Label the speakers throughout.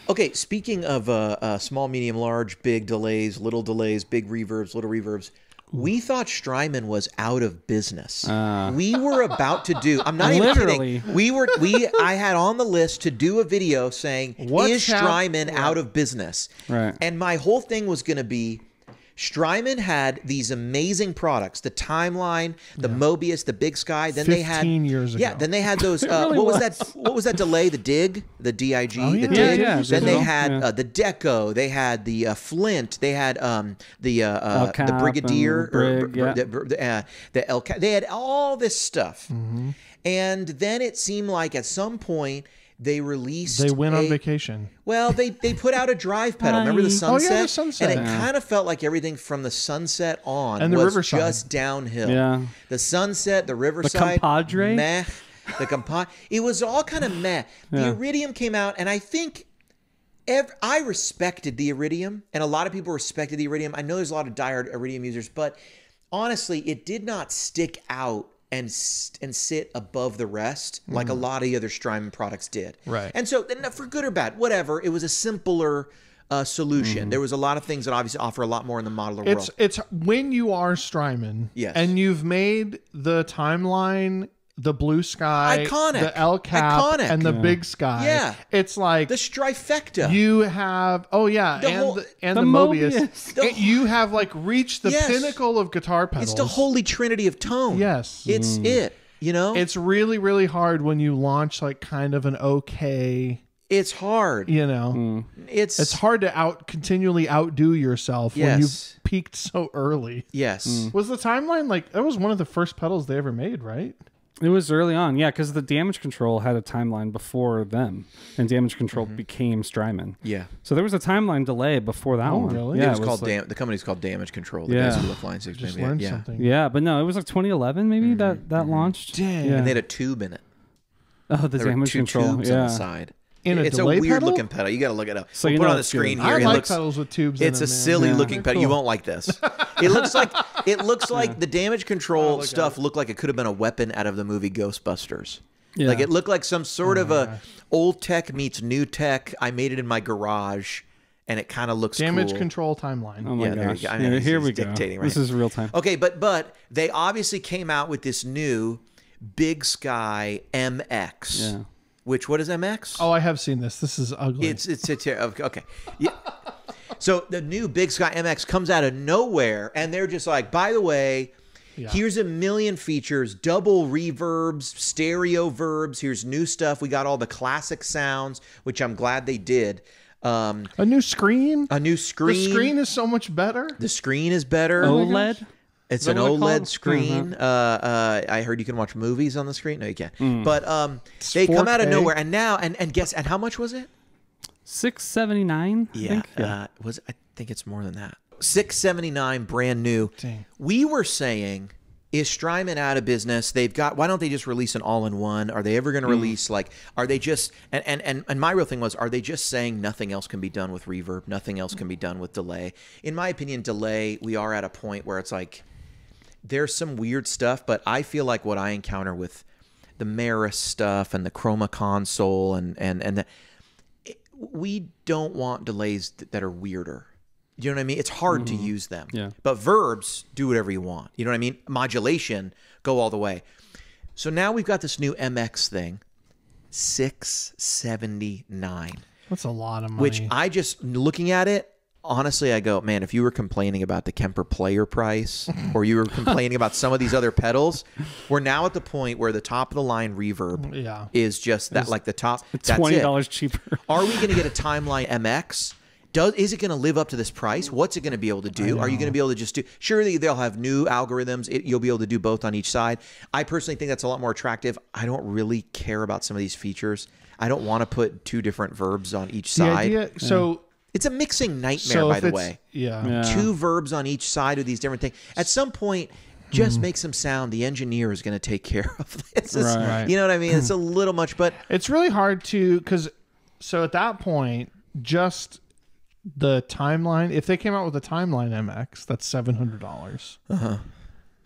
Speaker 1: Okay, speaking of small, medium, large, big delays, big reverbs, little reverbs, we thought Strymon was out of business. We were about to do. I'm not even kidding. I had on the list to do a video saying, "Is Strymon out of business?"
Speaker 2: Right.
Speaker 1: And my whole thing was going to be, Strymon had these amazing products: the Timeline, the Mobius, the Big Sky. Then they had
Speaker 3: 15 years ago.
Speaker 1: Yeah. Then they had those.
Speaker 2: really
Speaker 1: what was that? What was that delay? The Dig, the DIG,
Speaker 3: Oh, yeah.
Speaker 1: the Dig.
Speaker 2: Yeah,
Speaker 1: Then they
Speaker 2: digital.
Speaker 1: had the Deco. They had the Flint. They had the Brigadier,
Speaker 2: Brig,
Speaker 1: the LCAP. They had all this stuff, and then it seemed like at some point they released.
Speaker 3: They went on vacation.
Speaker 1: Well, they put out a drive pedal. Remember the Sunset?
Speaker 3: Oh, yeah, the Sunset.
Speaker 1: And it kind of felt like everything from the Sunset on
Speaker 3: And the
Speaker 1: was
Speaker 3: Riverside.
Speaker 1: just downhill.
Speaker 2: Yeah.
Speaker 1: The Sunset, the Riverside,
Speaker 2: Compadre?
Speaker 1: meh. The compadre. It was all kind of meh. The Iridium came out, and I think I respected the Iridium, and a lot of people respected the Iridium. I know there's a lot of diehard Iridium users, but honestly, it did not stick out and sit above the rest like a lot of the other Strymon products did.
Speaker 3: Right.
Speaker 1: And so, for good or bad, whatever, it was a simpler solution. There was a lot of things that obviously offer a lot more in the modeler world.
Speaker 3: It's when you are Strymon, and you've made the Timeline, the Blue Sky,
Speaker 1: Iconic.
Speaker 3: the LCAP, and the Big Sky.
Speaker 1: Yeah.
Speaker 3: It's like
Speaker 1: The Strifecta.
Speaker 3: you have,
Speaker 1: The
Speaker 3: and
Speaker 1: whole-
Speaker 3: the Mobius.
Speaker 1: The-
Speaker 3: You have like reached the
Speaker 1: Yes.
Speaker 3: pinnacle of guitar pedals.
Speaker 1: It's the holy trinity of tone.
Speaker 3: Yes.
Speaker 1: It's it, you know?
Speaker 3: It's really, really hard when you launch like kind of an okay,
Speaker 1: It's hard.
Speaker 3: you know.
Speaker 1: It's
Speaker 3: hard to continually outdo yourself when you've
Speaker 1: Yes.
Speaker 3: peaked so early.
Speaker 1: Yes.
Speaker 3: Was the Timeline like that was one of the first pedals they ever made, right?
Speaker 2: It was early on, yeah, because the Damage Control had a Timeline before them, and Damage Control became Strymon.
Speaker 1: Yeah.
Speaker 2: So there was a timeline delay before that one.
Speaker 3: really?
Speaker 2: Yeah,
Speaker 1: It was called
Speaker 2: like,
Speaker 1: the company's called Damage Control. The
Speaker 2: Yeah.
Speaker 1: guys who do the Flying Six.
Speaker 3: Just
Speaker 1: maybe.
Speaker 3: learned
Speaker 1: Yeah.
Speaker 3: something.
Speaker 2: yeah, but no, it was like 2011 maybe that launched.
Speaker 3: Dang.
Speaker 2: Yeah.
Speaker 1: And they had a tube in it.
Speaker 2: Oh, the
Speaker 1: There were
Speaker 2: Damage
Speaker 1: two
Speaker 2: Control.
Speaker 1: tubes on
Speaker 2: Yeah.
Speaker 1: the side.
Speaker 3: In a
Speaker 1: It's a
Speaker 3: delay
Speaker 1: weird
Speaker 3: pedal?
Speaker 1: looking pedal. You got to look it up.
Speaker 2: So
Speaker 1: We'll
Speaker 2: you
Speaker 1: put it
Speaker 2: know
Speaker 1: on the
Speaker 2: it's
Speaker 1: screen
Speaker 2: good.
Speaker 1: here.
Speaker 3: I
Speaker 1: It
Speaker 3: like
Speaker 1: looks,
Speaker 3: pedals with tubes.
Speaker 1: it's
Speaker 3: in
Speaker 1: a
Speaker 3: them, man.
Speaker 1: silly
Speaker 2: Yeah.
Speaker 1: looking pedal. You won't like this. It looks like the Damage
Speaker 3: Oh,
Speaker 1: Control stuff looked like it could have been a weapon out of the movie Ghostbusters.
Speaker 2: Yeah.
Speaker 1: Like it looked like some sort of a old tech meets new tech. I made it in my garage, and it kind of looks
Speaker 3: Damage
Speaker 1: cool.
Speaker 3: Control Timeline.
Speaker 2: Oh my
Speaker 1: Yeah, there you
Speaker 2: gosh.
Speaker 1: go. I know,
Speaker 2: Yeah, here
Speaker 1: he's
Speaker 2: we go.
Speaker 1: dictating right
Speaker 2: This
Speaker 1: now.
Speaker 2: is real time.
Speaker 1: Okay, but they obviously came out with this new Big Sky MX.
Speaker 2: Yeah.
Speaker 1: Which, what is MX?
Speaker 3: Oh, I have seen this. This is ugly.
Speaker 1: It's here. Okay. Yeah. So the new Big Sky MX comes out of nowhere, and they're just like, by the way, here's a million features, double reverbs, stereo verbs. Here's new stuff. We got all the classic sounds, which I'm glad they did.
Speaker 3: a new screen.
Speaker 1: A new screen.
Speaker 3: The screen is so much better.
Speaker 1: The screen is better.
Speaker 2: OLED?
Speaker 1: It's
Speaker 3: that
Speaker 1: an
Speaker 3: what it's
Speaker 1: OLED
Speaker 3: called?
Speaker 1: screen. I heard you can watch movies on the screen. No, you can't. But they come out of
Speaker 3: 4K.
Speaker 1: nowhere, and now and guess and how much was it?
Speaker 2: $679. I
Speaker 1: Yeah,
Speaker 2: think?
Speaker 1: I think it's more than that. $679, brand new.
Speaker 3: Dang.
Speaker 1: We were saying, is Strymon out of business? They've got. Why don't they just release an all-in-one? Are they ever going to release like? Are they just? And my real thing was, are they just saying nothing else can be done with reverb? Nothing else can be done with delay? In my opinion, delay. We are at a point where it's like, there's some weird stuff, but I feel like what I encounter with the Maris stuff and the Chroma console and the, we don't want delays that are weirder. You know what I mean? It's hard to use them.
Speaker 2: Yeah.
Speaker 1: But verbs, do whatever you want. You know what I mean? Modulation, go all the way. So now we've got this new MX thing, $679,
Speaker 3: That's a lot of money.
Speaker 1: which I just, looking at it, honestly, I go, man, if you were complaining about the Kemper player price or you were complaining about some of these other pedals, we're now at the point where the top of the line reverb is just that, like the top. That's
Speaker 2: $20
Speaker 1: it.
Speaker 2: cheaper.
Speaker 1: Are we going to get a Timeline MX? Is it going to live up to this price? What's it going to be able to do? Are you going to be able to just do? Surely they'll have new algorithms. You'll be able to do both on each side. I personally think that's a lot more attractive. I don't really care about some of these features. I don't want to put two different verbs on each side.
Speaker 3: So
Speaker 1: It's a mixing nightmare, by the way.
Speaker 3: Yeah.
Speaker 1: Two verbs on each side of these different things. At some point, just make some sound. The engineer is going to take care of this.
Speaker 3: Right.
Speaker 1: You know what I mean? It's a little much, but
Speaker 3: It's really hard to, because so at that point, just the Timeline, if they came out with a Timeline MX, that's $700.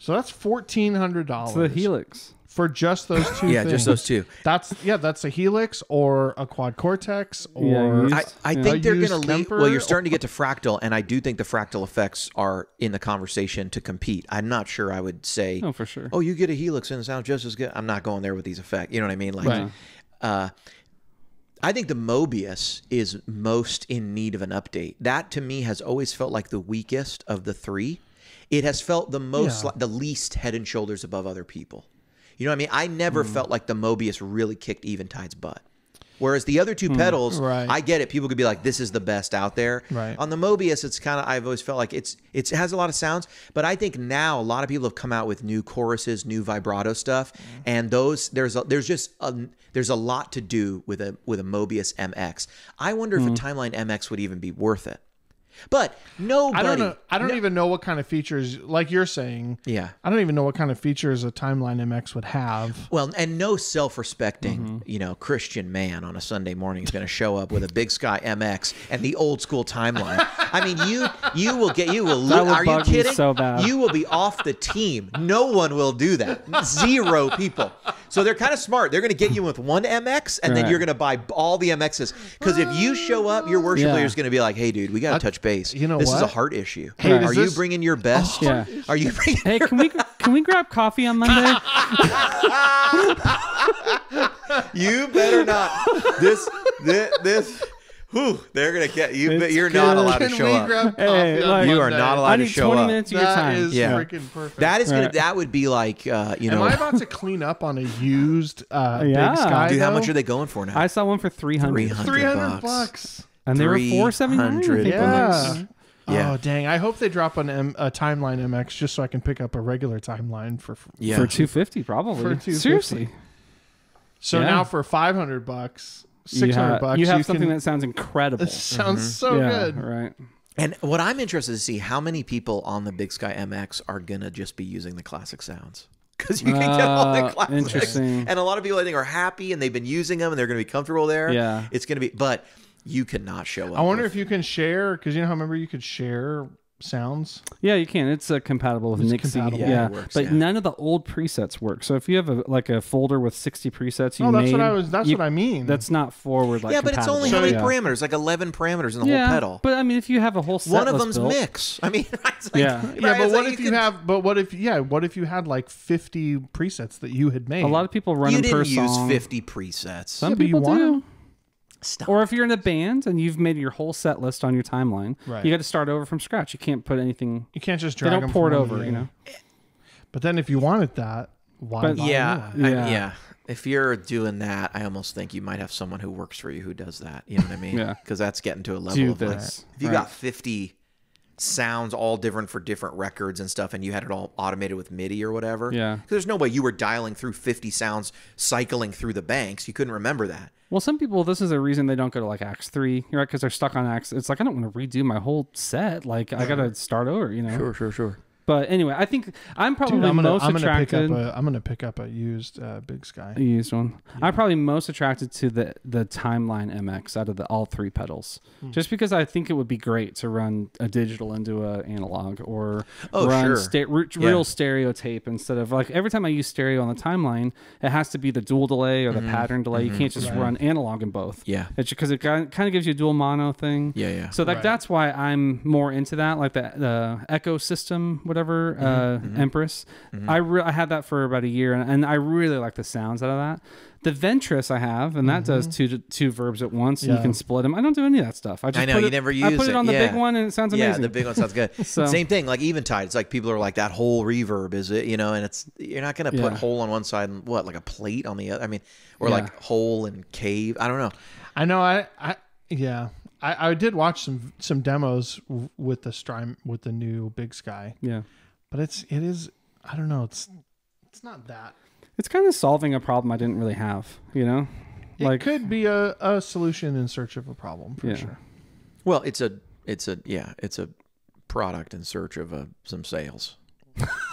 Speaker 3: So that's $1,400.
Speaker 2: It's the Helix.
Speaker 3: For just those two things.
Speaker 1: Yeah, just those two.
Speaker 3: That's a Helix or a Quad Cortex
Speaker 2: Yeah,
Speaker 3: or
Speaker 1: I think they're going to leave.
Speaker 3: Kemper,
Speaker 1: Well, you're starting to get to fractal, and I do think the fractal effects are in the conversation to compete. I'm not sure I would say,
Speaker 2: Oh, for sure.
Speaker 1: oh, you get a Helix and it sounds just as good. I'm not going there with these effects. You know what I mean? Like, I think the Mobius is most in need of an update. That, to me, has always felt like the weakest of the three. It has felt the most, the least head and shoulders above other people. You know what I mean? I never felt like the Mobius really kicked Eventide's butt. Whereas the other two pedals, I get it. People could be like, this is the best out there.
Speaker 3: Right.
Speaker 1: On the Mobius, it's kind of, I've always felt like it has a lot of sounds, but I think now a lot of people have come out with new choruses, new vibrato stuff, and there's a lot to do with a Mobius MX. I wonder if a Timeline MX would even be worth it. But nobody.
Speaker 3: I don't even know what kind of features, like you're saying.
Speaker 1: Yeah.
Speaker 3: I don't even know what kind of features a Timeline MX would have.
Speaker 1: Well, and no self-respecting, Christian man on a Sunday morning is going to show up with a Big Sky MX and the old school Timeline. I mean, you will lose. Are you kidding?
Speaker 2: So bad.
Speaker 1: You will be off the team. No one will do that. 0 people. So they're kind of smart. They're going to get you with one MX, and then you're going to buy all the MXs. Because if you show up, your worship leader is going to be like, "Hey, dude, we got to touch base.
Speaker 3: You know
Speaker 1: this
Speaker 3: what?
Speaker 1: is a heart issue.
Speaker 3: Hey,
Speaker 1: are you bringing your best?
Speaker 2: Yeah.
Speaker 1: Are you bringing?
Speaker 2: Hey, can we grab coffee on Monday?
Speaker 1: You better not. This. Whew, they're gonna get you. You're not allowed to show up.
Speaker 3: Hey,
Speaker 1: you are not allowed
Speaker 2: I
Speaker 1: to
Speaker 2: need
Speaker 1: show
Speaker 2: 20
Speaker 1: up.
Speaker 2: minutes of your
Speaker 3: That
Speaker 2: time.
Speaker 3: is
Speaker 1: Yeah.
Speaker 3: freaking perfect.
Speaker 1: That is gonna. That would be like
Speaker 3: Am I about to clean up on a used Big Sky?
Speaker 1: Dude, how
Speaker 3: though?
Speaker 1: much are they going for now?
Speaker 2: I saw one for $300.
Speaker 3: $300.
Speaker 2: And they were $479.
Speaker 1: $300.
Speaker 3: Yeah.
Speaker 1: Yeah.
Speaker 3: Oh dang! I hope they drop a Timeline MX just so I can pick up a regular Timeline for
Speaker 2: For $250 probably.
Speaker 3: For $250.
Speaker 2: Seriously.
Speaker 3: So now for $500, $600,
Speaker 2: you have something that sounds incredible.
Speaker 3: It sounds so good.
Speaker 2: Right.
Speaker 1: And what I'm interested to see, how many people on the Big Sky MX are gonna just be using the classic sounds? Because you can get all the classics.
Speaker 2: Interesting.
Speaker 1: And a lot of people I think are happy and they've been using them and they're gonna be comfortable there.
Speaker 2: Yeah.
Speaker 1: It's gonna be, but you cannot show up.
Speaker 3: I wonder if you can share, because you know how remember you could share sounds.
Speaker 2: Yeah, you can. It's compatible with Nixie.
Speaker 3: compatible.
Speaker 2: Yeah,
Speaker 1: it works,
Speaker 2: but none of the old presets work. So if you have a folder with 60 presets,
Speaker 3: That's what I mean.
Speaker 2: That's not forward
Speaker 1: but it's only how many parameters? Like 11 parameters in the whole pedal.
Speaker 2: But I mean, if you have a whole set
Speaker 1: one of them's mix. I mean, it's like,
Speaker 2: Yeah.
Speaker 3: Yeah, but what if you have? But what if you had like 50 presets that you had made?
Speaker 2: a lot of people run
Speaker 1: you
Speaker 2: them per
Speaker 1: didn't use
Speaker 2: song.
Speaker 1: 50 presets.
Speaker 2: Some
Speaker 3: but you
Speaker 2: people
Speaker 3: want
Speaker 2: do.
Speaker 1: Stop.
Speaker 2: Or if you're in a band and you've made your whole set list on your timeline,
Speaker 3: Right.
Speaker 2: you got to start over from scratch. You can't put anything.
Speaker 3: You can't just
Speaker 2: They
Speaker 3: drag
Speaker 2: don't
Speaker 3: them
Speaker 2: pour it
Speaker 3: from one
Speaker 2: over.
Speaker 3: to the
Speaker 2: You know.
Speaker 3: other. But then if you wanted that, why?
Speaker 2: But-
Speaker 3: buy a
Speaker 1: Yeah,
Speaker 3: new one?
Speaker 2: Yeah.
Speaker 1: If you're doing that, I almost think you might have someone who works for you who does that. You know what I mean?
Speaker 2: Yeah.
Speaker 1: Because that's getting to a level
Speaker 2: Do
Speaker 1: of like,
Speaker 2: this.
Speaker 1: if you
Speaker 2: Right.
Speaker 1: got 50 sounds all different for different records and stuff, and you had it all automated with MIDI or whatever.
Speaker 2: Yeah.
Speaker 1: Because there's no way you were dialing through 50 sounds, cycling through the banks. You couldn't remember that.
Speaker 2: Well, some people, this is a reason they don't go to like Acts 3, right? Because they're stuck on Acts. It's like, I don't want to redo my whole set. Like, I got to start over, you know?
Speaker 1: Sure.
Speaker 2: But anyway, I think I'm probably
Speaker 3: Dude,
Speaker 2: most attracted.
Speaker 3: I'm gonna pick up a used Big Sky.
Speaker 2: A used one. Yeah. I'm probably most attracted to the Timeline MX out of all 3 pedals, just because I think it would be great to run a digital into a analog or run real stereo tape instead of like every time I use stereo on the Timeline, it has to be the dual delay or the pattern delay. You can't just run analog in both.
Speaker 1: Yeah,
Speaker 2: it's because it kind of gives you a dual mono thing.
Speaker 1: Yeah.
Speaker 2: So that's why I'm more into that, like the Echo system, whatever. Empress. I had that for about a year, and I really like the sounds out of that. The Ventress I have, and that does two verbs at once, and you can split them. I don't do any of that stuff. I
Speaker 1: know you never use it.
Speaker 2: I put it on the big one, and it sounds amazing.
Speaker 1: Yeah, the big one sounds good. Same thing, like Eventide. It's like people are like, that whole reverb is it, and it's you're not gonna put hole on one side and like a plate on the other. I mean, or like hole and cave. I don't know.
Speaker 3: I know. I did watch some demos with the new Big Sky.
Speaker 2: Yeah.
Speaker 3: But it is I don't know, it's not that.
Speaker 2: It's kind of solving a problem I didn't really have,
Speaker 3: It could be a solution in search of a problem for sure.
Speaker 1: Well, it's a product in search of some sales.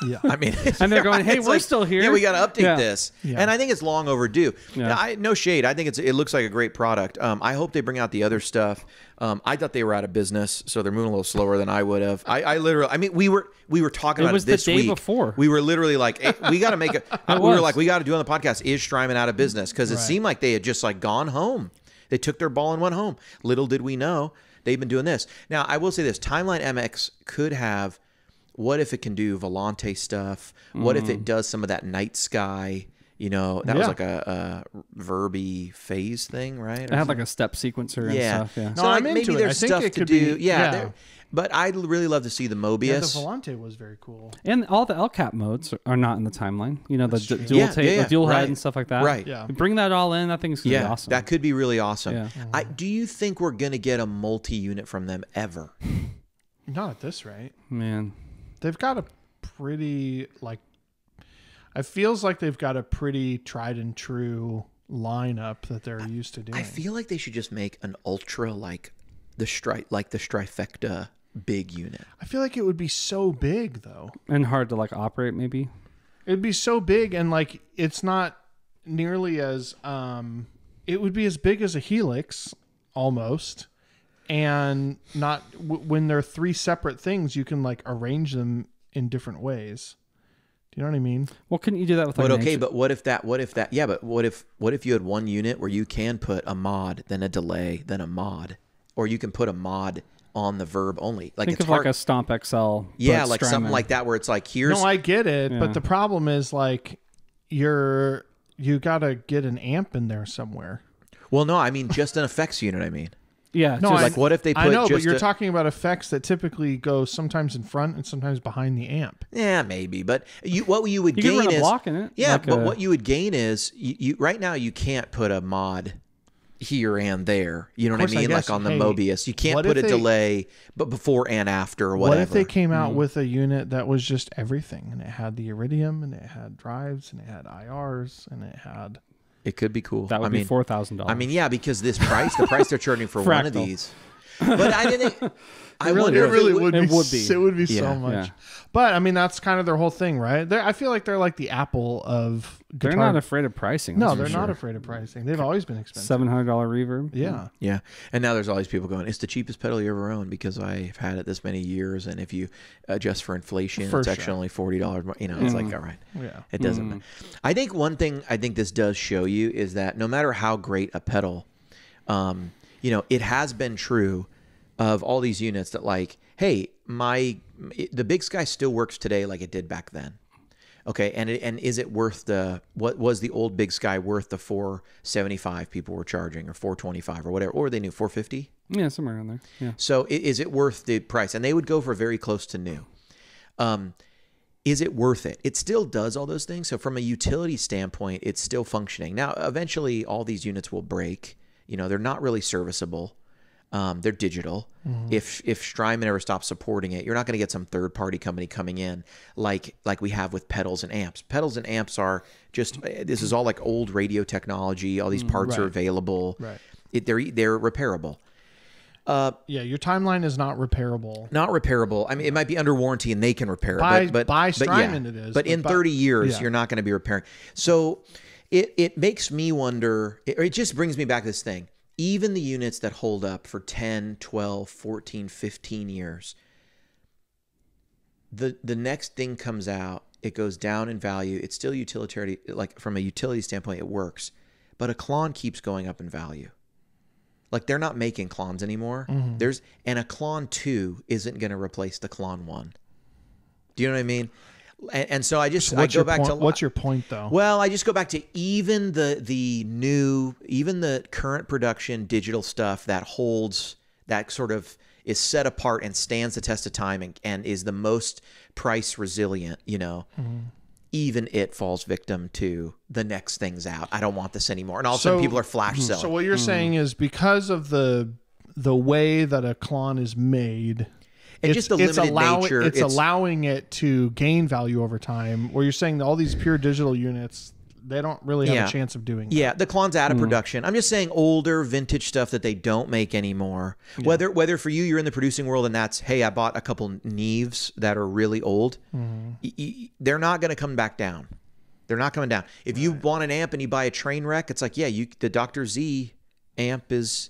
Speaker 3: Yeah.
Speaker 1: I mean,
Speaker 2: and they're going, hey, we're
Speaker 1: like,
Speaker 2: still here.
Speaker 1: Yeah, we got to update this.
Speaker 3: Yeah.
Speaker 1: And I think it's long overdue.
Speaker 2: Yeah.
Speaker 1: No shade. I think it looks like a great product. I hope they bring out the other stuff. I thought they were out of business, so they're moving a little slower than I would have. I literally, I mean, we were talking about it this week. It was the day
Speaker 2: before.
Speaker 1: We were literally like, hey, we got to make we were like, we got to do on the podcast, is Strymon out of business? Because it seemed like they had just like gone home. They took their ball and went home. Little did we know they've been doing this. Now, I will say this. Timeline MX could have, what if it can do Volante stuff? What if it does some of that night sky? You know, that was like a verby phase thing, right?
Speaker 2: It had like a step sequencer and stuff. Yeah.
Speaker 1: So
Speaker 3: No,
Speaker 1: like,
Speaker 3: I'm into
Speaker 1: maybe
Speaker 3: it.
Speaker 1: there's
Speaker 3: I think
Speaker 1: stuff
Speaker 3: it
Speaker 1: to
Speaker 3: could
Speaker 1: do.
Speaker 3: be-
Speaker 1: Yeah. But I'd really love to see the Mobius.
Speaker 3: Yeah, the Volante was very cool.
Speaker 2: And all the LCAP modes are not in the timeline. You know, the dual tape, the dual head and stuff like that.
Speaker 1: Right.
Speaker 3: Yeah.
Speaker 2: Bring that all in. I think it's going to be awesome.
Speaker 1: That could be really awesome.
Speaker 2: Yeah.
Speaker 1: Do you think we're going to get a multi-unit from them ever?
Speaker 3: Not at this rate.
Speaker 2: Man.
Speaker 3: They've got a pretty, like, it feels like they've got a pretty tried and true lineup that they're used to doing.
Speaker 1: I feel like they should just make an ultra like the Strifecta big unit.
Speaker 3: I feel like it would be so big though.
Speaker 2: And hard to like operate maybe.
Speaker 3: It'd be so big, and like it's not nearly as it would be as big as a Helix almost, and not when they're three separate things, you can like arrange them in different ways. Do you know what I mean?
Speaker 2: Well, couldn't you do that with like
Speaker 1: But what if that yeah, but what if you had one unit where you can put a mod, then a delay, then a mod, or you can put a mod on the verb only. Like
Speaker 2: think
Speaker 1: it's
Speaker 2: of
Speaker 1: hard.
Speaker 2: like a Stomp XL.
Speaker 1: Yeah, like something like that where it's like here's
Speaker 3: No, I get it, but the problem is like you gotta get an amp in there somewhere.
Speaker 1: Well, no, I mean just an effects unit. I mean,
Speaker 2: yeah.
Speaker 3: No,
Speaker 1: like what if they put?
Speaker 3: I know,
Speaker 1: just
Speaker 3: but you're talking about effects that typically go sometimes in front and sometimes behind the amp.
Speaker 1: Yeah, maybe, but what you would
Speaker 2: you
Speaker 1: gain
Speaker 2: can run
Speaker 1: is
Speaker 2: a block in it.
Speaker 1: Yeah,
Speaker 2: like
Speaker 1: but what you would gain is you right now you can't put a mod here and there. You know what I mean? Like on the Mobius, you can't put a delay, but before and after or whatever.
Speaker 3: What if they came out with a unit that was just everything, and it had the Iridium, and it had drives, and it had IRs, and it had...
Speaker 1: It could be cool.
Speaker 2: That would be $4,000.
Speaker 1: I mean, yeah, because the price they're charging for one of these. But I didn't...
Speaker 3: It really would be. It would be so much.
Speaker 2: Yeah.
Speaker 3: But I mean, that's kind of their whole thing, right? I feel like they're like the Apple of guitar.
Speaker 2: They're not afraid of pricing.
Speaker 3: No, they're not afraid of pricing. They've always been expensive.
Speaker 2: $700 reverb.
Speaker 3: Yeah.
Speaker 1: Yeah. And now there's all these people going, it's the cheapest pedal you ever owned because I've had it this many years. And if you adjust for inflation, it's actually only $40 more. You know, it's like, all right.
Speaker 3: Yeah.
Speaker 1: It doesn't matter. I think one thing I think this does show you is that no matter how great a pedal, you know, it has been true of all these units that like, hey, the Big Sky still works today like it did back then. Okay, and is it worth what was the old Big Sky worth the $475 people were charging or $425 or whatever, or they knew $450?
Speaker 2: Yeah, somewhere around there. Yeah.
Speaker 1: So is it worth the price? And they would go for very close to new. Is it worth it? It still does all those things. So from a utility standpoint, it's still functioning. Now, eventually, all these units will break. You know, they're not really serviceable. They're digital. Mm-hmm. If Strymon ever stops supporting it, you're not going to get some third-party company coming in like we have with pedals and amps. Pedals and amps are just, this is all like old radio technology. All these parts are available.
Speaker 3: Right.
Speaker 1: They're repairable.
Speaker 3: Yeah, your timeline is not repairable.
Speaker 1: Not repairable. I mean, it might be under warranty and they can repair it. But
Speaker 3: Strymon it is.
Speaker 1: But in 30 years, you're not going to be repairing. So it makes me wonder, it just brings me back to this thing. Even the units that hold up for 10, 12, 14, 15 years, the next thing comes out, it goes down in value. It's still utilitarian, like from a utility standpoint, it works. But a Klon keeps going up in value. Like they're not making Klons anymore. Mm-hmm. And a Klon 2 isn't going to replace the Klon 1. Do you know what I mean? And so I go back to
Speaker 3: what's your point though?
Speaker 1: Well, I just go back to even the current production digital stuff that holds, that sort of is set apart and stands the test of time and is the most price resilient, you know. Mm-hmm. Even it falls victim to the next thing's out. I don't want this anymore. And all of a sudden people are flash selling.
Speaker 3: So what you're saying is because of the way that a Klon is made,
Speaker 1: and just the limited nature.
Speaker 3: It's allowing it to gain value over time. Where you're saying that all these pure digital units, they don't really have a chance of doing that.
Speaker 1: Yeah, the Klon's out of production. I'm just saying older vintage stuff that they don't make anymore. Yeah. Whether for you, you're in the producing world and that's, hey, I bought a couple Neves that are really old. They're not going to come back down. They're not coming down. If you want an amp and you buy a train wreck, it's like, the Dr. Z amp is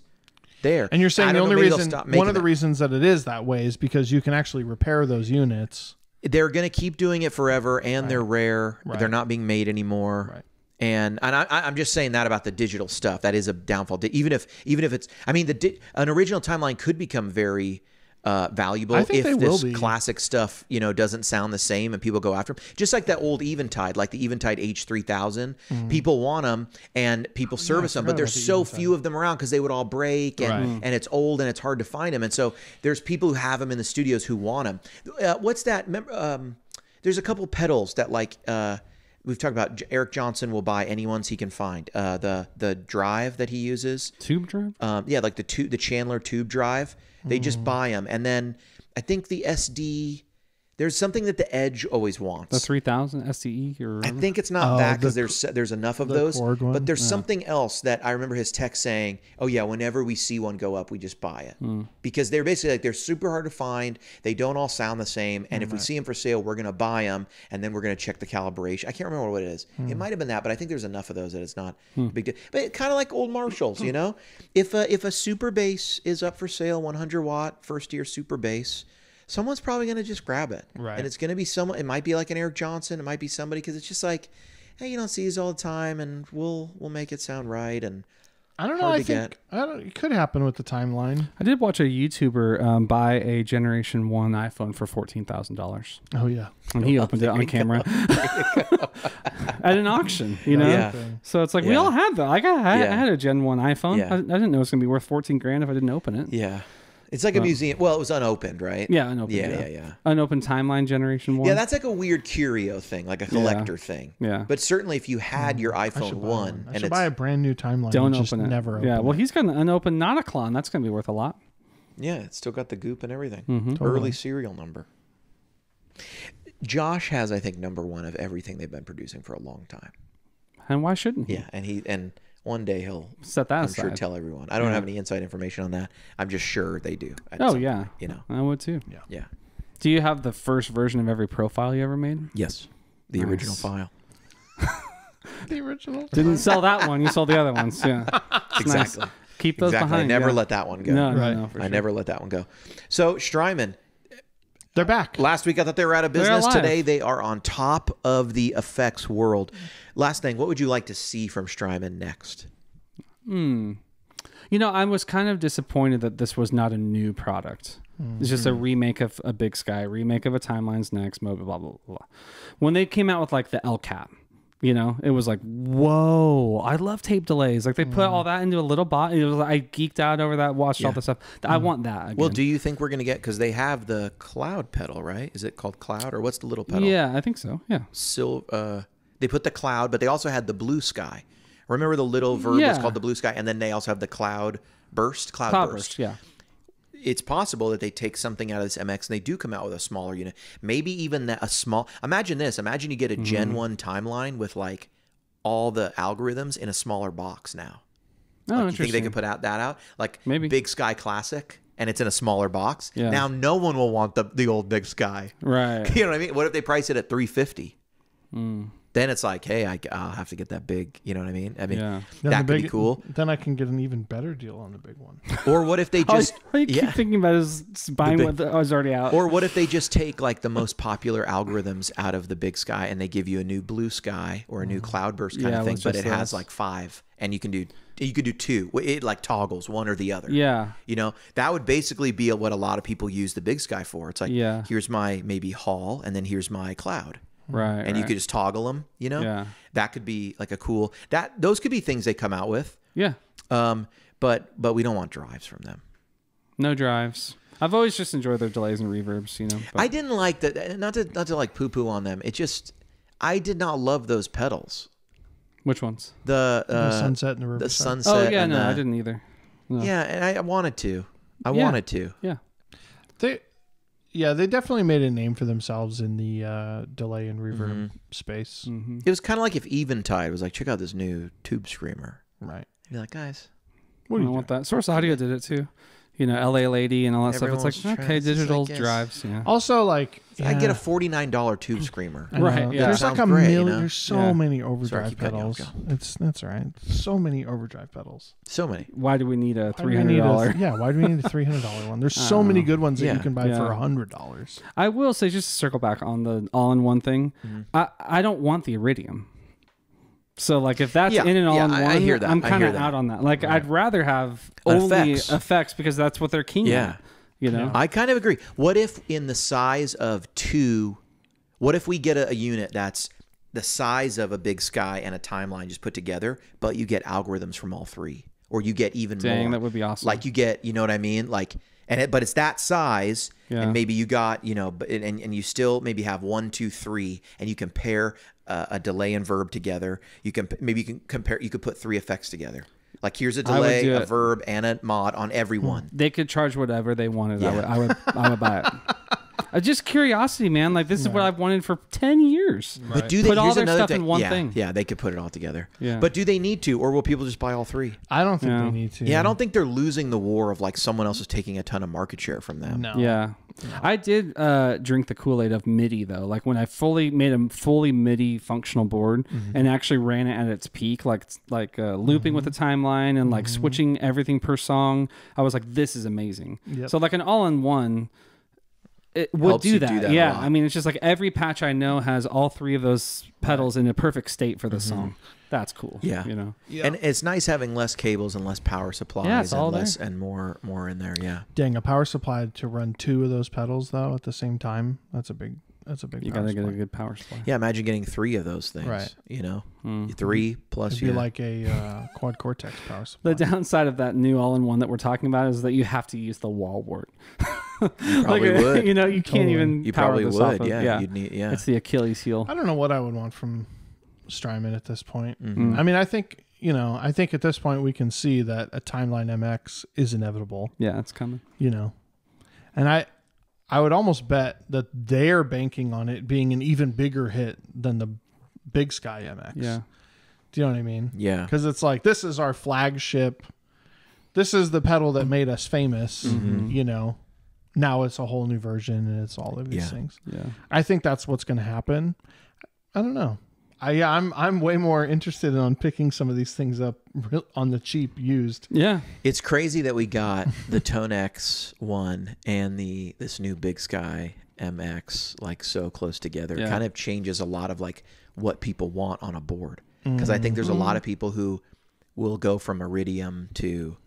Speaker 1: there.
Speaker 3: And you're saying the only reason, one of the reasons that it is that way is because you can actually repair those units.
Speaker 1: They're going to keep doing it forever, and they're rare. They're not being made anymore.
Speaker 3: Right.
Speaker 1: And I'm just saying that about the digital stuff. That is a downfall. Even if it's, I mean, an original timeline could become very valuable if this classic stuff, doesn't sound the same and people go after them. Just like that old Eventide, like the Eventide H3000. People want them and people service them, but there's so few of them around because they would all break and it's old and it's hard to find them. And so there's people who have them in the studios who want them. What's that? There's a couple pedals that we've talked about. Eric Johnson will buy any ones he can find. The drive that he uses.
Speaker 2: Tube drive?
Speaker 1: Like the Chandler tube drive. They just buy them. And then I think the SD, there's something that the Edge always wants.
Speaker 2: The 3000 STE? Or
Speaker 1: I think it's not that because there's enough of those. But there's something else that I remember his text saying, oh yeah, whenever we see one go up, we just buy it. Because they're basically like, they're super hard to find. They don't all sound the same. And if we see them for sale, we're going to buy them. And then we're going to check the calibration. I can't remember what it is. It might have been that, but I think there's enough of those that it's not a big deal. But kind of like old Marshalls, If a super bass is up for sale, 100 watt, first year super bass, someone's probably going to just grab it.
Speaker 3: Right.
Speaker 1: And it's going to be someone, it might be like an Eric Johnson, it might be somebody, because it's just like, hey, you don't see these all the time, and we'll make it sound right. And
Speaker 3: I don't know. I think it could happen with the timeline.
Speaker 2: I did watch a YouTuber buy a Generation 1 iPhone for $14,000.
Speaker 3: Oh, yeah.
Speaker 2: And he opened it on camera at an auction,
Speaker 1: Yeah.
Speaker 2: So it's like, we all had that. I had a Gen 1 iPhone.
Speaker 1: Yeah.
Speaker 2: I didn't know it was going to be worth $14,000 if I didn't open it.
Speaker 1: Yeah. It's like a museum. Well, it was unopened, right?
Speaker 2: Yeah, unopened.
Speaker 1: Yeah.
Speaker 2: Unopened timeline Generation 1.
Speaker 1: Yeah, that's like a weird curio thing, like a collector thing.
Speaker 2: Yeah.
Speaker 1: But certainly if you had your iPhone 1.
Speaker 3: I should buy a brand new timeline.
Speaker 2: Don't
Speaker 3: and
Speaker 2: open it.
Speaker 3: Never open
Speaker 2: well, he's got an unopened Nauticlon. That's going to be worth a lot.
Speaker 1: Yeah, it's still got the goop and everything.
Speaker 3: Totally.
Speaker 1: Early serial number. Josh has, I think, number 1 of everything they've been producing for a long time.
Speaker 2: And why shouldn't he?
Speaker 1: Yeah, and one day he'll
Speaker 2: set that aside.
Speaker 1: I'm sure tell everyone. I don't have any inside information on that. I'm just sure they do.
Speaker 2: Yeah.
Speaker 1: Point,
Speaker 2: I would too.
Speaker 1: Yeah.
Speaker 2: Do you have the first version of every profile you ever made?
Speaker 1: Yes. The original file.
Speaker 3: The original.
Speaker 2: Didn't sell that one. You sold the other ones. Yeah.
Speaker 1: Exactly.
Speaker 2: Nice. Keep those behind.
Speaker 1: I never let that one go.
Speaker 2: No, for
Speaker 1: I
Speaker 2: sure.
Speaker 1: never let that one go. So Strymon,
Speaker 3: they're back.
Speaker 1: Last week I thought they were out of business. Today they are on top of the effects world. Last thing, what would you like to see from Strymon next?
Speaker 2: I was kind of disappointed that this was not a new product. It's just a remake of a Big Sky, remake of a Timelines Next, blah, blah, blah, blah. When they came out with like the El Cap, it was like, whoa, I love tape delays. Like they put all that into a little bot. It was like, I geeked out over that, watched all the stuff. I want that again.
Speaker 1: Well, do you think we're going to get, because they have the Cloud pedal, right? Is it called Cloud, or what's the little pedal?
Speaker 2: Yeah, I think so. Yeah.
Speaker 1: They put the Cloud, but they also had the Blue Sky. Remember the little verb was called the Blue Sky, and then they also have the Cloud Burst. Cloud Burst.
Speaker 2: Yeah.
Speaker 1: It's possible that they take something out of this MX and they do come out with a smaller unit. Maybe even a small. Imagine this. Imagine you get a Gen 1 timeline with like all the algorithms in a smaller box now.
Speaker 2: Oh,
Speaker 1: you think they could put that out? Like
Speaker 2: maybe
Speaker 1: Big Sky Classic, and it's in a smaller box.
Speaker 2: Yeah.
Speaker 1: Now no one will want the old Big Sky.
Speaker 2: Right.
Speaker 1: You know what I mean? What if they price it at $350? Then it's like, hey, I'll have to get that big. You know what I mean? That could be cool.
Speaker 3: Then I can get an even better deal on the big one.
Speaker 1: Or what if they just...
Speaker 2: all you keep thinking about is buying what was already out.
Speaker 1: Or what if they just take like the most popular algorithms out of the Big Sky and they give you a new Blue Sky or a new Cloudburst kind of thing, but it has like 5, and you can do 2. It like toggles one or the other.
Speaker 2: Yeah.
Speaker 1: That would basically be what a lot of people use the Big Sky for. It's like, here's my maybe Hall, and then here's my Cloud.
Speaker 2: Right.
Speaker 1: And you could just toggle them,
Speaker 2: Yeah.
Speaker 1: That could be like a cool, those could be things they come out with.
Speaker 2: Yeah.
Speaker 1: But we don't want drives from them.
Speaker 2: No drives. I've always just enjoyed their delays and reverbs, But
Speaker 1: I didn't like that, not to like poo poo on them. I did not love those pedals.
Speaker 2: Which ones?
Speaker 1: The
Speaker 3: Sunset and the Riverside.
Speaker 1: The Sunset.
Speaker 2: Oh yeah, no, I didn't either. No.
Speaker 1: Yeah, and I wanted to. I wanted to.
Speaker 2: Yeah.
Speaker 3: Yeah, they definitely made a name for themselves in the delay and reverb space.
Speaker 2: Mm-hmm.
Speaker 1: It was kind of like if Eventide was like, check out this new tube screamer.
Speaker 3: Right.
Speaker 1: You'd be like, guys,
Speaker 2: What do you want that? Source Audio did it too. You know, LA Lady and all that
Speaker 1: Everyone's
Speaker 2: stuff. It's like,
Speaker 1: trying-
Speaker 2: okay,
Speaker 1: it's just
Speaker 2: digital
Speaker 1: like, yes.
Speaker 2: drives. Yeah.
Speaker 3: Also, like,
Speaker 1: I get a $49 tube screamer.
Speaker 3: I know.
Speaker 2: Right, yeah.
Speaker 3: There's like
Speaker 1: Sounds
Speaker 3: a
Speaker 1: great,
Speaker 3: million.
Speaker 1: you know?
Speaker 3: There's so
Speaker 2: Yeah.
Speaker 3: many
Speaker 1: Sorry,
Speaker 3: overdrive
Speaker 1: keep cutting you off,
Speaker 3: pedals. That's all right. So many overdrive pedals.
Speaker 1: So many.
Speaker 2: Why do we need a
Speaker 3: Why do we need
Speaker 2: $300?
Speaker 3: Yeah, why do we need a $300 one? There's so many good ones that
Speaker 1: Yeah.
Speaker 3: you can buy
Speaker 2: Yeah.
Speaker 3: for $100.
Speaker 2: I will say, just to circle back on the all-in-one thing, I don't want the Iridium. So, like, if that's
Speaker 1: Yeah,
Speaker 2: in an all-in-one,
Speaker 1: I hear that.
Speaker 2: I'm
Speaker 1: I
Speaker 2: kind
Speaker 1: hear
Speaker 2: of
Speaker 1: that.
Speaker 2: out on that. Like, I'd rather have
Speaker 1: An
Speaker 2: only
Speaker 1: effects.
Speaker 2: effects because that's what they're keen
Speaker 1: Yeah.
Speaker 2: on. You know?
Speaker 1: I kind of agree. What if in the size of two, what if we get a unit that's the size of a Big Sky and a Timeline just put together, but you get algorithms from all three, or you get even
Speaker 2: Dang,
Speaker 1: more?
Speaker 2: that would be awesome.
Speaker 1: Like you get, you know what I mean? Like, but it's that size,
Speaker 2: Yeah.
Speaker 1: and maybe you got, you know, and you still maybe have 1, 2, 3, and you compare a delay and verb together. You can compare. You could put 3 effects together. Like here's a delay,
Speaker 2: do
Speaker 1: a
Speaker 2: it.
Speaker 1: verb, and a mod on every one.
Speaker 2: They could charge whatever they wanted.
Speaker 1: Yeah.
Speaker 2: I would buy it. Just curiosity, man. Like, this is what I've wanted for 10 years.
Speaker 1: But do they
Speaker 2: Put all
Speaker 1: here's
Speaker 2: their
Speaker 1: another
Speaker 2: stuff
Speaker 1: thing.
Speaker 2: in one
Speaker 1: yeah,
Speaker 2: thing.
Speaker 1: Yeah, they could put it all together.
Speaker 2: Yeah.
Speaker 1: But do they need to, or will people just buy all 3?
Speaker 3: I don't think
Speaker 2: Yeah.
Speaker 3: they need to.
Speaker 1: Yeah, I don't think they're losing the war of like someone else is taking a ton of market share from them.
Speaker 3: No.
Speaker 2: Yeah. I did drink the Kool-Aid of MIDI, though. Like, when I made a fully MIDI functional board and actually ran it at its peak, like looping with the timeline and like switching everything per song, I was like, this is amazing.
Speaker 3: Yep.
Speaker 2: So like an all-in-one, it would
Speaker 1: Helps
Speaker 2: do
Speaker 1: you
Speaker 2: that.
Speaker 1: do that a
Speaker 2: Yeah.
Speaker 1: lot.
Speaker 2: I mean, it's just like every patch I know has all 3 of those pedals in a perfect state for the song. That's cool.
Speaker 1: Yeah.
Speaker 2: You know?
Speaker 3: Yeah.
Speaker 1: And it's nice having less cables and less power supplies
Speaker 2: Yeah, it's all
Speaker 1: and less
Speaker 2: there.
Speaker 1: and more in there. Yeah.
Speaker 3: Dang, a power supply to run 2 of those pedals though at the same time. That's a big
Speaker 2: You
Speaker 3: power
Speaker 2: got to get a
Speaker 3: supply.
Speaker 2: good power supply.
Speaker 1: Yeah. Imagine getting 3 of those things.
Speaker 3: Right.
Speaker 1: You know, 3 plus
Speaker 3: It'd be like a quad cortex power supply.
Speaker 2: The downside of that new all-in-one that we're talking about is that you have to use the wall wart.
Speaker 1: You probably would.
Speaker 2: You know, you can't
Speaker 3: Totally.
Speaker 2: even
Speaker 1: You
Speaker 2: power
Speaker 1: probably
Speaker 2: this off
Speaker 1: would.
Speaker 2: of-
Speaker 1: Yeah. You'd need. Yeah.
Speaker 2: It's the Achilles heel.
Speaker 3: I don't know what I would want from Strymon at this point.
Speaker 1: Mm-hmm.
Speaker 3: I mean, I think at this point we can see that a Timeline MX is inevitable,
Speaker 2: Yeah, it's coming.
Speaker 3: you know. And I would almost bet that they're banking on it being an even bigger hit than the Big Sky MX.
Speaker 2: Yeah.
Speaker 3: Do you know what I mean?
Speaker 1: Yeah.
Speaker 3: Because it's like, this is our flagship. This is the pedal that made us famous, you know. Now it's a whole new version and it's all of these
Speaker 1: Yeah.
Speaker 3: things.
Speaker 2: Yeah.
Speaker 3: I think that's what's going to happen. I don't know. I'm way more interested in picking some of these things up on the cheap used.
Speaker 2: Yeah.
Speaker 1: It's crazy that we got the Tone X one and this new Big Sky MX like so close together. It
Speaker 2: Yeah.
Speaker 1: kind of changes a lot of like what people want on a board. Because I think there's a lot of people who will go from Iridium to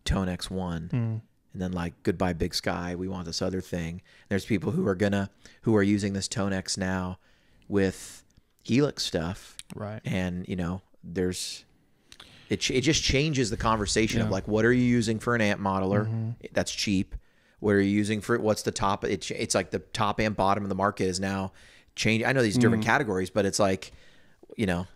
Speaker 1: Tone X1 and then like goodbye Big Sky, we want this other thing. There's people who are using this Tone X now with Helix stuff.
Speaker 3: Right.
Speaker 1: And you know, it just changes the conversation of
Speaker 2: Yeah.
Speaker 1: like, what are you using for an amp modeler that's cheap? What are you using for what's the top? It's like the top and bottom of the market is now change. I know these different categories, but it's like, you know,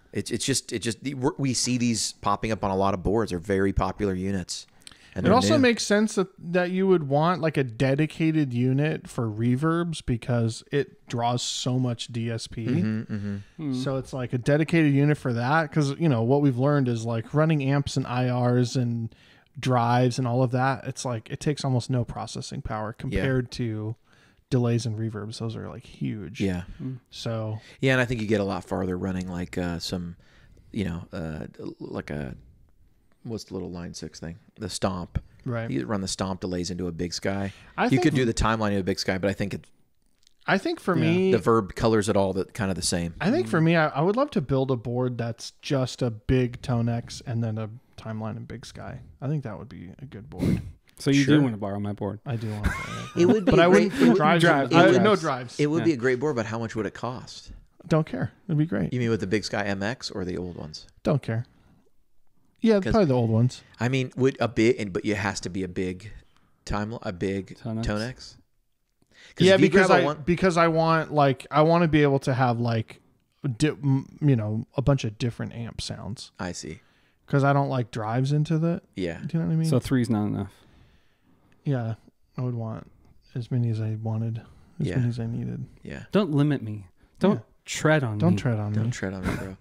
Speaker 1: we see these popping up on a lot of boards. They're very popular units. And
Speaker 3: It
Speaker 1: they're
Speaker 3: also
Speaker 1: new.
Speaker 3: makes sense that you would want like a dedicated unit for reverbs because it draws so much DSP. So it's like a dedicated unit for that because, you know, what we've learned is like running amps and IRs and drives and all of that. It's like it takes almost no processing power compared to delays and reverbs. Those are like huge.
Speaker 1: Yeah.
Speaker 3: So
Speaker 1: Yeah, and I think you get a lot farther running like some, you know, like a what's the little line 6 thing? The Stomp.
Speaker 3: right.
Speaker 1: You run the Stomp delays into a Big Sky.
Speaker 3: I
Speaker 1: You
Speaker 3: think-
Speaker 1: could do the timeline into a Big Sky, but I think
Speaker 3: I think for me,
Speaker 1: the verb colors it all kind of the same.
Speaker 3: I think for me, I would love to build a board that's just a big Tone X and then a Timeline and Big Sky. I think that would be a good board.
Speaker 2: So you
Speaker 1: Sure.
Speaker 2: do want to borrow my board.
Speaker 3: I do want that.
Speaker 1: It would be
Speaker 3: But
Speaker 1: a
Speaker 3: I
Speaker 1: great,
Speaker 3: wouldn't drives.
Speaker 2: drive-
Speaker 3: I-
Speaker 2: no
Speaker 3: no
Speaker 2: drives.
Speaker 3: drives.
Speaker 1: it would be a great board, but how much would it cost?
Speaker 3: Don't care. It'd be great.
Speaker 1: You mean with the Big Sky MX or the old ones?
Speaker 3: Don't care. Yeah,
Speaker 1: 'Cause-
Speaker 3: probably the old ones.
Speaker 1: I mean, would a big, but it has to be a big a big
Speaker 2: Tone X?
Speaker 1: Tone X.
Speaker 3: Yeah,
Speaker 1: if you
Speaker 3: because
Speaker 1: grab a
Speaker 3: I want to be able to have like, you know, a bunch of different amp sounds
Speaker 1: I see.
Speaker 3: because I don't like drives into the.
Speaker 1: Yeah.
Speaker 3: Do you know what I mean?
Speaker 2: So 3's not enough.
Speaker 3: yeah, I would want. as many as I wanted, as many as I needed.
Speaker 1: Yeah.
Speaker 2: Don't limit me. Don't tread on me.
Speaker 3: Don't tread on me.
Speaker 1: Don't tread on me, bro.